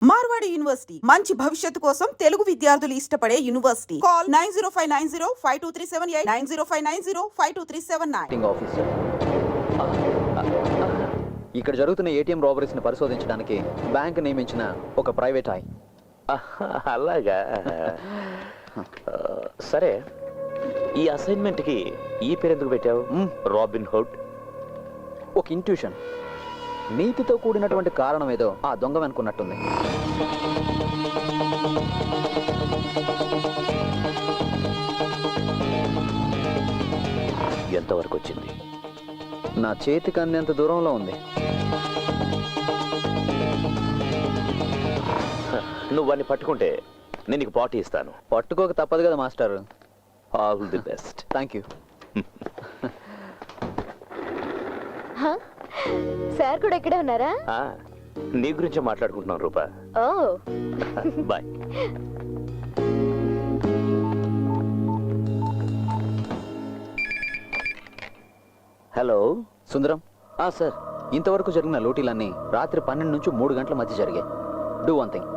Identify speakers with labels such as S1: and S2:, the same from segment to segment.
S1: Marwadi university మంచి భవిష్యత్తు కోసం తెలుగు విద్యార్థులు ఇష్టపడే యూనివర్సిటీ. కాల్ 9059052378 9059052379.
S2: ఆఫీసర్, ఇక్కడ జరుగుతున్న ఏటీఎం రాబరీస్ ని పరిశోధించడానికి బ్యాంక్ నియమించిన ఒక ప్రైవేట్ ఐ.
S3: అలాగా. సరే, ఈ అసైన్మెంట్ కి ఈ పేరు ఎందుకు పెట్టావు? Robin hood.
S2: ఒక ఇంట్యూషన్, నీతితో కూడినటువంటి కారణం ఏదో ఆ దొంగ అనుకున్నట్టుంది.
S3: ఎంతవరకు వచ్చింది?
S2: నా చేతికి అందేంత దూరంలో ఉంది.
S3: నువ్వు వాడిని పట్టుకుంటే నేను నీకు పార్టీ ఇస్తాను.
S2: పట్టుకోక తప్పదు కదా master.
S3: All the best.
S2: Thank you.
S4: Sir కూడా ఇక్కడే ఉన్నారా?
S3: నీ గురించే మాట్లాడుకుంటున్నాం రూపా.
S4: ఓ
S3: బాయ్. హలో
S2: సుందరం. సార్, ఇంతవరకు జరిగిన లూటీలన్నీ రాత్రి 12 నుంచి 3 గంటల మధ్య జరిగాయి. డూ వన్ థింగ్,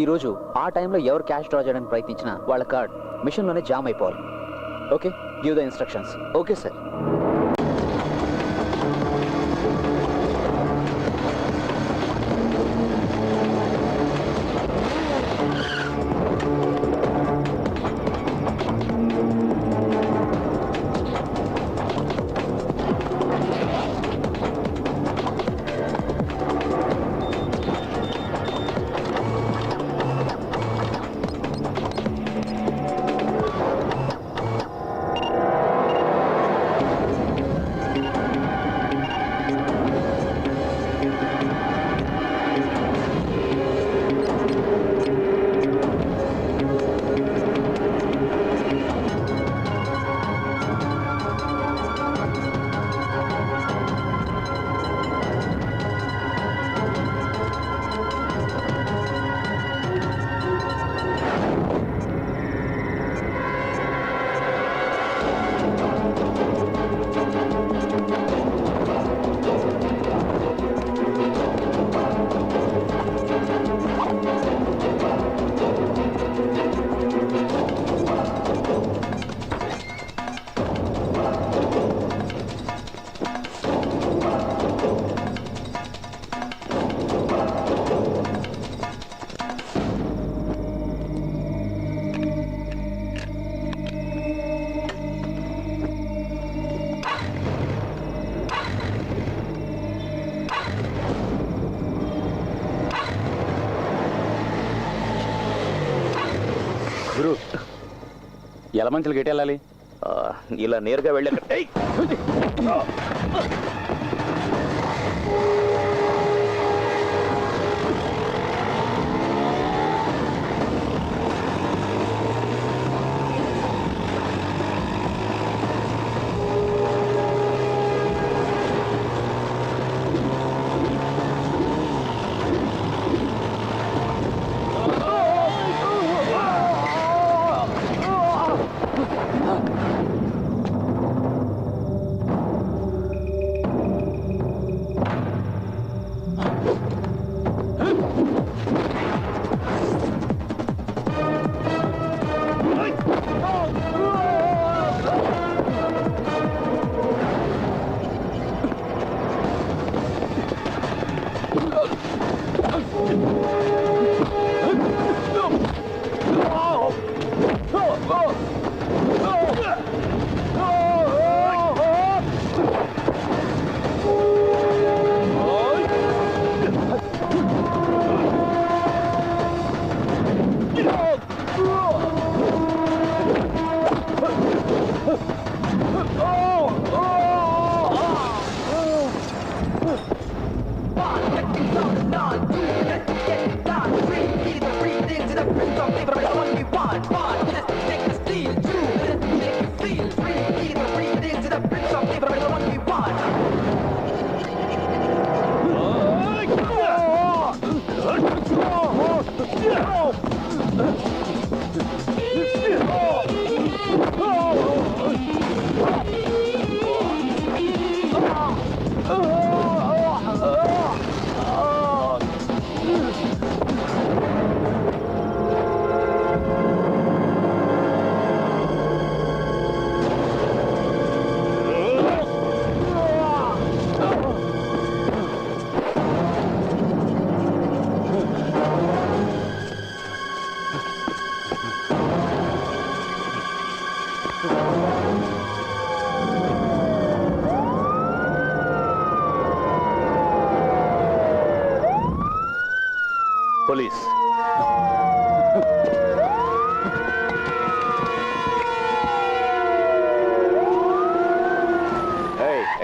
S2: ఈరోజు ఆ టైంలో ఎవరు క్యాష్ డ్రా చేయడానికి ప్రయత్నించినా వాళ్ళ కార్డ్ మిషన్లోనే జామ్ అయిపోవాలి. Okay, give the instructions.
S3: Okay sir.
S5: గురు, ఎలా మంచులు గట్టి వెళ్ళాలి?
S3: ఇలా నేరుగా వెళ్ళాక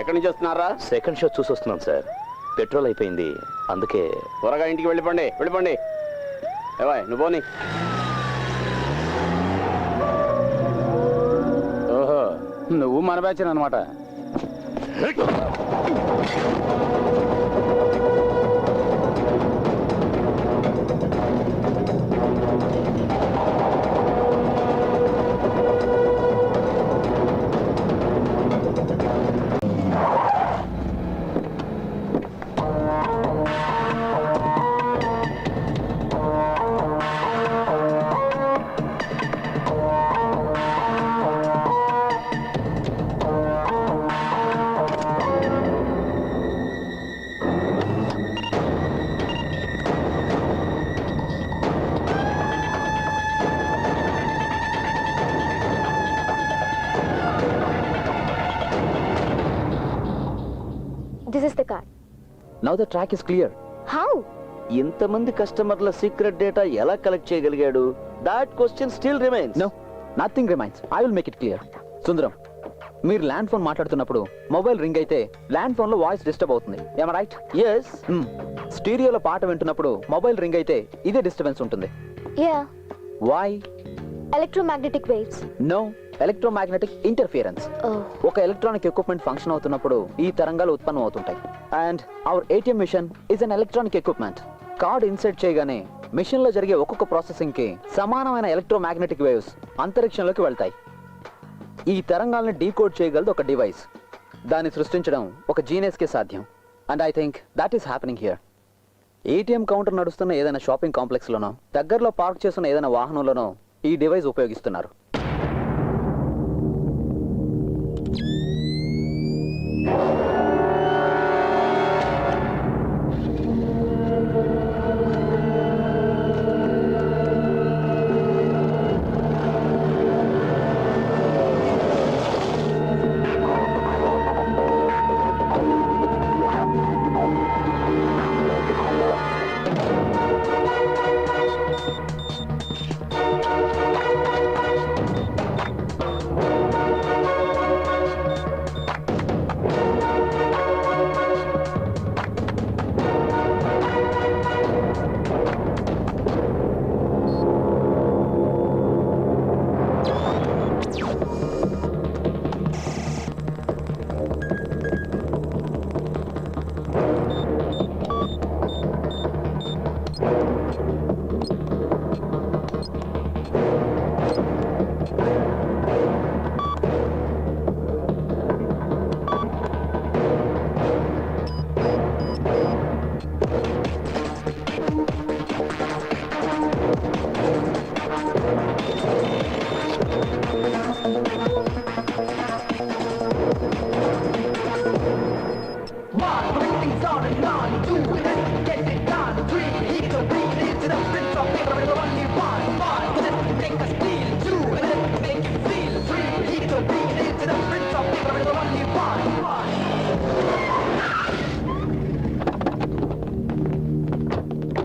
S5: ఎక్కడి నుంచి వస్తున్నారా?
S3: సెకండ్ షో చూసి వస్తున్నాను సార్. పెట్రోల్ అయిపోయింది, అందుకే.
S5: త్వరగా ఇంటికి వెళ్ళిపోండి, వెళ్ళిపోండి. ఏవాయ్ నువ్వు పోనీ. ఓహో, నువ్వు మన బ్యాచ్ అనమాట.
S4: This is the car.
S2: Now the track is clear.
S4: How?
S3: ఇంతమంది కస్టమర్ల సీక్రెట్ డేటా ఎలా కలెక్ట్ చేయగలిగాడు? That question still remains.
S2: No, nothing remains. I will make it clear. Sundaram, మీరు ల్యాండ్ ఫోన్ మాట్లాడుతున్నప్పుడు మొబైల్ రింగ్ అయితే ల్యాండ్ ఫోన్ లో voice disturb అవుతుంది. Am I right?
S3: Yes.
S2: స్టీరియోలో పాట వింటున్నప్పుడు మొబైల్ రింగ్ అయితే ఇదే డిస్టర్బెన్స్ ఉంటుంది.
S4: Yeah,
S2: why?
S4: Electromagnetic waves.
S2: No, electromagnetic interference.
S4: Oh,
S2: ఒక ఎలక్ట్రానిక్ ఎక్విప్మెంట్ ఫంక్షన్ అవుతున్నప్పుడు ఈ తరంగాలు ఉత్పన్నం అవుతుంటాయి. And our ATM machine is an electronic equipment. Card insert చేయగానే మిషన్ లో జరిగే ఒక్కొక్క ప్రాసెసింగ్ కి సమానమైన ఎలక్ట్రోమాగ్నెటిక్ వేవ్స్ అంతరిక్షంలోకి వెళ్తాయి. ఈ తరంగాల్ని డీకోడ్ చేయగలదు ఒక డివైస్. దాన్ని సృష్టించడం ఒక జీనియస్ కే సాధ్యం. And I think that is happening here. ATM counter నడుస్తున్న ఏదైనా షాపింగ్ కాంప్లెక్స్ లోనో, దగ్గరలో పార్క్ చేస్తున్న ఏదైనా వాహనంలోనో ఈ డివైస్ ఉపయోగిస్తున్నారు.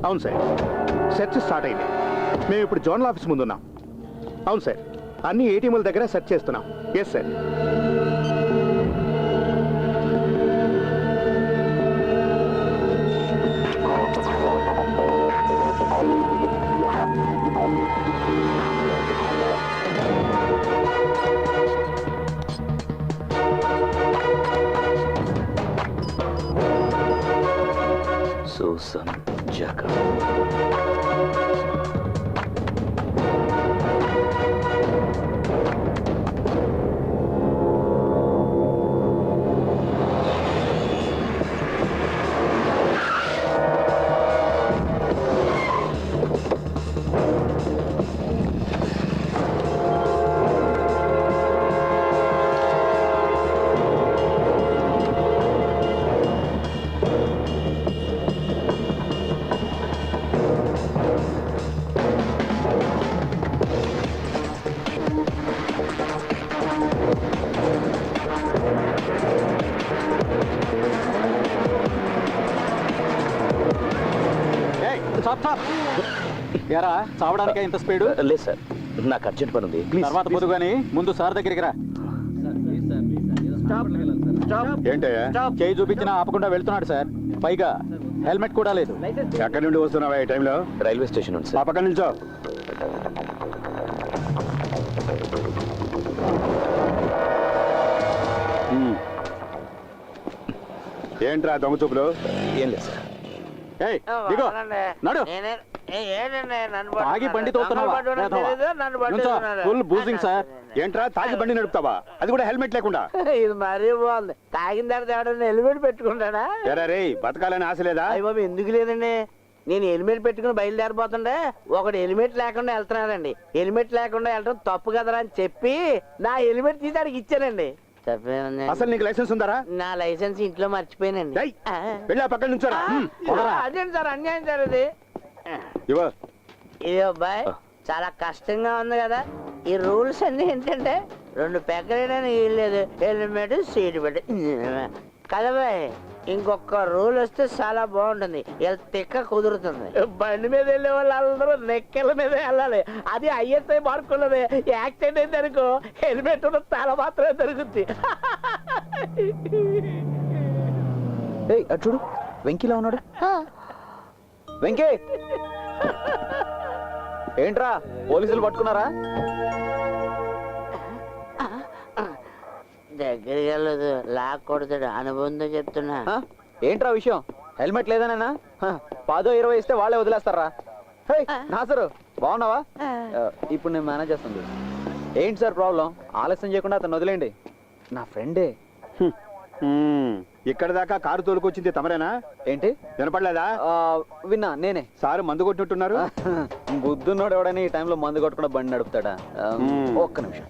S6: అవును సార్, సెర్చ్ స్టార్ట్ అయింది. మేము ఇప్పుడు జోనల్ ఆఫీస్ ముందున్నాం. అవును సార్, అన్ని ఏటీఎంల దగ్గర సెర్చ్ చేస్తున్నాం. Yes sir.
S3: సూసన్ జకా.
S5: ఎరా చావడానికే ఇంత స్పీడు?
S3: లేదు సార్, నాకు అర్జెంట్ పని ఉంది. ప్లీజ్
S5: తర్వాత పొద్దు కానీ ముందు సార్ దగ్గరికి రా.
S6: ఏంటయ్యా
S2: చేయి చూపించినా ఆపకుండా వెళ్తున్నాడు సార్. పైగా హెల్మెట్ కూడా లేదు.
S6: ఎక్కడి నుండి వస్తున్నావా ఈ టైంలో?
S3: రైల్వే స్టేషన్ ఉంది
S6: ఆ పక్కన నిల్చో. ఏంట్రా దొంగ చూపులు?
S3: ఏం లేదు సార్.
S6: ఏయ్, దిగో. నడు. తాగి బండి తోలుతున్నావా? Full boozing sir. ఏంట్రా తాగి బండి నడుపుతావా? అది కూడా హెల్మెట్ లేకుండా.
S7: ఇది మరీ బాగుంది. తాగిన తర్వాత ఎవడన్నా హెల్మెట్ పెట్టుకుంటాడా?
S6: ఎరా రే, బతకాలని ఆశ లేదా?
S7: అయ్య బాబు ఎందుకు లేదండి, నేను హెల్మెట్ పెట్టుకుని బయలుదేరిపోతుండే ఒకడు హెల్మెట్ లేకుండా వెళ్తున్నాడండి. హెల్మెట్ లేకుండా వెళ్ళడం తప్పు కదరా అని చెప్పి నా హెల్మెట్ తీసి ఆడికి ఇచ్చానండి. తప్పేముంది?
S6: అసలు నీకు లైసెన్స్ ఉందారా?
S7: నా లైసెన్స్ ఇంట్లో మర్చిపోయానండి.
S6: ఏయ్, వెళ్ళి ఆ పక్కన నుంచోరా.
S7: అదేంటి సార్ అన్యాయం సార్ ఇది.
S6: ఇవ్వ.
S7: ఇది అబ్బాయి చాలా కష్టంగా ఉంది కదా. ఈ రూల్స్ అన్ని ఏంటంటే 2 పెగ్గలేదని వీల్లేదు, హెల్మెట్ సీట్ పెట్టి కదా బాయ్. ఇంకొక రూల్ వస్తే చాలా బాగుంటుంది, తిక్క కుదురుతుంది. బండి మీద వెళ్ళే వాళ్ళు అందరూ నెక్కల మీద వెళ్ళాలి. అది ఐఎస్ఐ మార్కున్నది. యాక్సిడెంట్ అయింది అనుకో హెల్మెట్ ఉన్న తల మాత్రమే దొరుకుద్ది.
S2: ఏయ్, అటు చూడు, వెంకీలా ఉన్నాడు. వెంకీ, ఏంట్రా పోలీసులు పట్టుకున్నారా?
S7: దగ్గరికి వెళ్ళదు, లాక్ కొడతాడు. అనుబంధం చెప్తున్నా.
S2: ఆ? ఏంట్రా విషయం? హెల్మెట్ లేదనేనా? 10-20 ఇస్తే వాళ్ళే వదిలేస్తారా? హే నాసరు, బాగున్నావా? ఇప్పుడు నేను మేనేజ్ చేస్తుంది. ఏంటి సార్ ప్రాబ్లం? ఆలస్యం చేయకుండా అతను వదిలేండి, నా ఫ్రెండే.
S6: ఇక్కడ దాకా కారు తోలుకొచ్చింది తమరేనా?
S2: ఏంటి
S6: వినపడలేదా?
S2: విన్నా, నేనే.
S6: సారు మందు కొట్టినట్టున్నారు.
S2: బుద్ధున్నోడు ఎవడని ఈ టైంలో మందు కొట్టకుండా బండి నడుపుతాడా? ఒక్క నిమిషం.